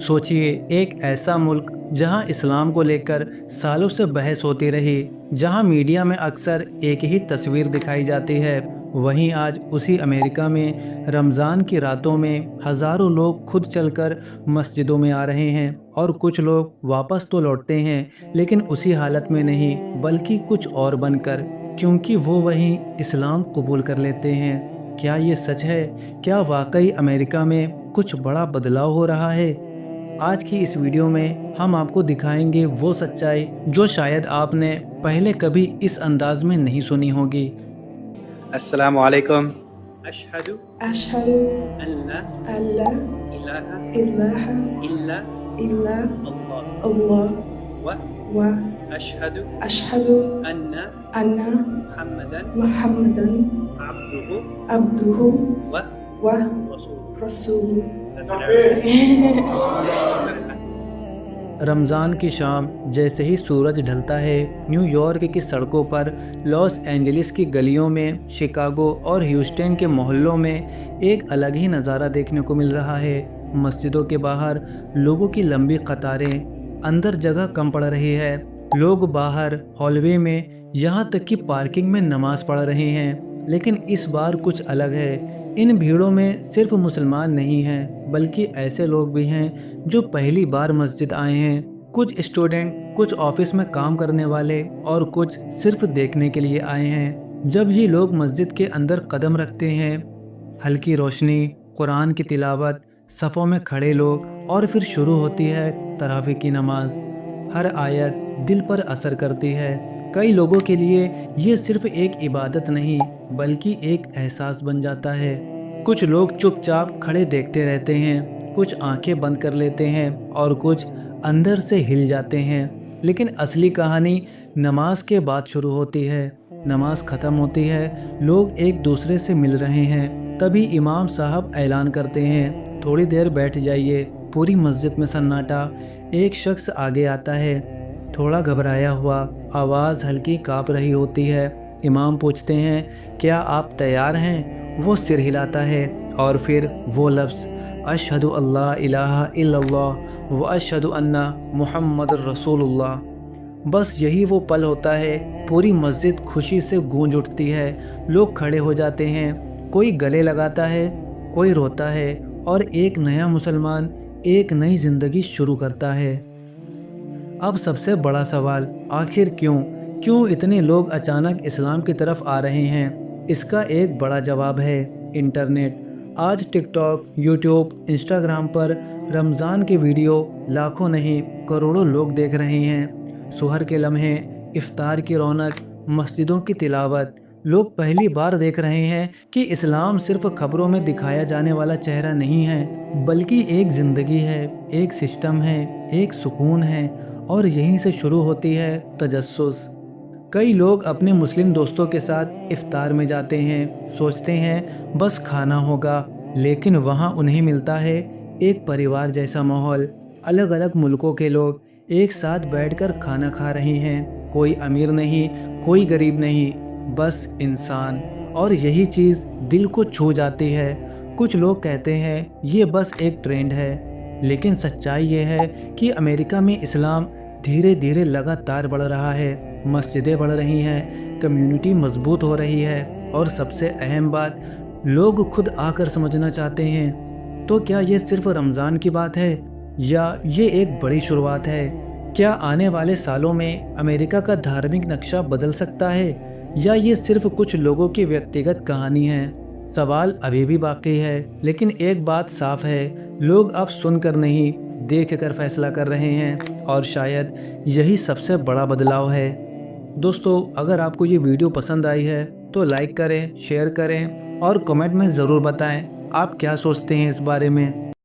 सोचिए, एक ऐसा मुल्क जहां इस्लाम को लेकर सालों से बहस होती रही, जहां मीडिया में अक्सर एक ही तस्वीर दिखाई जाती है, वहीं आज उसी अमेरिका में रमज़ान की रातों में हज़ारों लोग खुद चलकर मस्जिदों में आ रहे हैं और कुछ लोग वापस तो लौटते हैं, लेकिन उसी हालत में नहीं बल्कि कुछ और बनकर, क्योंकि वो वहीं इस्लाम कबूल कर लेते हैं। क्या ये सच है? क्या वाकई अमेरिका में कुछ बड़ा बदलाव हो रहा है? आज की इस वीडियो में हम आपको दिखाएंगे वो सच्चाई जो शायद आपने पहले कभी इस अंदाज में नहीं सुनी होगी। अस्सलामु अलैकुम। अशहदु أشهد अल्ला أن لا इलाहा إله इल्ला إلا अल्लाह الله व وأشهد अशहदु अन्ना أن मुहम्मदन محمدا अब्दुहु عبده व रसूलुहु। ورسوله। रमज़ान की शाम जैसे ही सूरज ढलता है, न्यूयॉर्क की सड़कों पर, लॉस एंजलिस की गलियों में, शिकागो और ह्यूस्टन के मोहल्लों में एक अलग ही नज़ारा देखने को मिल रहा है। मस्जिदों के बाहर लोगों की लंबी कतारें, अंदर जगह कम पड़ रही है। लोग बाहर हॉलवे में, यहाँ तक कि पार्किंग में नमाज पढ़ रहे हैं। लेकिन इस बार कुछ अलग है। इन भीड़ों में सिर्फ मुसलमान नहीं हैं, बल्कि ऐसे लोग भी हैं जो पहली बार मस्जिद आए हैं। कुछ स्टूडेंट, कुछ ऑफिस में काम करने वाले और कुछ सिर्फ देखने के लिए आए हैं। जब ये लोग मस्जिद के अंदर कदम रखते हैं, हल्की रोशनी, कुरान की तिलावत, सफ़ों में खड़े लोग और फिर शुरू होती है तरावी की नमाज। हर आयत दिल पर असर करती है। कई लोगों के लिए ये सिर्फ एक इबादत नहीं बल्कि एक एहसास बन जाता है। कुछ लोग चुपचाप खड़े देखते रहते हैं, कुछ आंखें बंद कर लेते हैं और कुछ अंदर से हिल जाते हैं। लेकिन असली कहानी नमाज के बाद शुरू होती है। नमाज ख़त्म होती है, लोग एक दूसरे से मिल रहे हैं। तभी इमाम साहब ऐलान करते हैं, थोड़ी देर बैठ जाइए। पूरी मस्जिद में सन्नाटा। एक शख्स आगे आता है, थोड़ा घबराया हुआ, आवाज़ हल्की काँप रही होती है। इमाम पूछते हैं, क्या आप तैयार हैं? वो सिर हिलाता है और फिर वो लफ्ज़, अशहदु अल्ला इलाहा इल्लल्लाह व अशहदु अन्ना मुहम्मद रसूलुल्लाह। बस यही वो पल होता है, पूरी मस्जिद खुशी से गूंज उठती है। लोग खड़े हो जाते हैं, कोई गले लगाता है, कोई रोता है और एक नया मुसलमान, एक नई ज़िंदगी शुरू करता है। अब सबसे बड़ा सवाल, आखिर क्यों इतने लोग अचानक इस्लाम की तरफ आ रहे हैं? इसका एक बड़ा जवाब है इंटरनेट। आज टिकटॉक, यूट्यूब, इंस्टाग्राम पर रमज़ान के वीडियो लाखों नहीं करोड़ों लोग देख रहे हैं। सुहर के लम्हे, इफ्तार की रौनक, मस्जिदों की तिलावत। लोग पहली बार देख रहे हैं कि इस्लाम सिर्फ खबरों में दिखाया जाने वाला चेहरा नहीं है, बल्कि एक ज़िंदगी है, एक सिस्टम है, एक सुकून है। और यहीं से शुरू होती है तजस्सुस। कई लोग अपने मुस्लिम दोस्तों के साथ इफ्तार में जाते हैं, सोचते हैं बस खाना होगा, लेकिन वहाँ उन्हें मिलता है एक परिवार जैसा माहौल। अलग अलग मुल्कों के लोग एक साथ बैठकर खाना खा रहे हैं। कोई अमीर नहीं, कोई गरीब नहीं, बस इंसान। और यही चीज़ दिल को छू जाती है। कुछ लोग कहते हैं ये बस एक ट्रेंड है, लेकिन सच्चाई ये है कि अमेरिका में इस्लाम धीरे धीरे लगातार बढ़ रहा है। मस्जिदें बढ़ रही हैं, कम्युनिटी मजबूत हो रही है और सबसे अहम बात, लोग खुद आकर समझना चाहते हैं। तो क्या ये सिर्फ रमज़ान की बात है या ये एक बड़ी शुरुआत है? क्या आने वाले सालों में अमेरिका का धार्मिक नक्शा बदल सकता है या ये सिर्फ कुछ लोगों की व्यक्तिगत कहानी है? सवाल अभी भी बाकी है, लेकिन एक बात साफ है, लोग अब सुनकर नहीं देख कर फैसला कर रहे हैं और शायद यही सबसे बड़ा बदलाव है। दोस्तों, अगर आपको ये वीडियो पसंद आई है तो लाइक करें, शेयर करें और कमेंट में ज़रूर बताएं आप क्या सोचते हैं इस बारे में।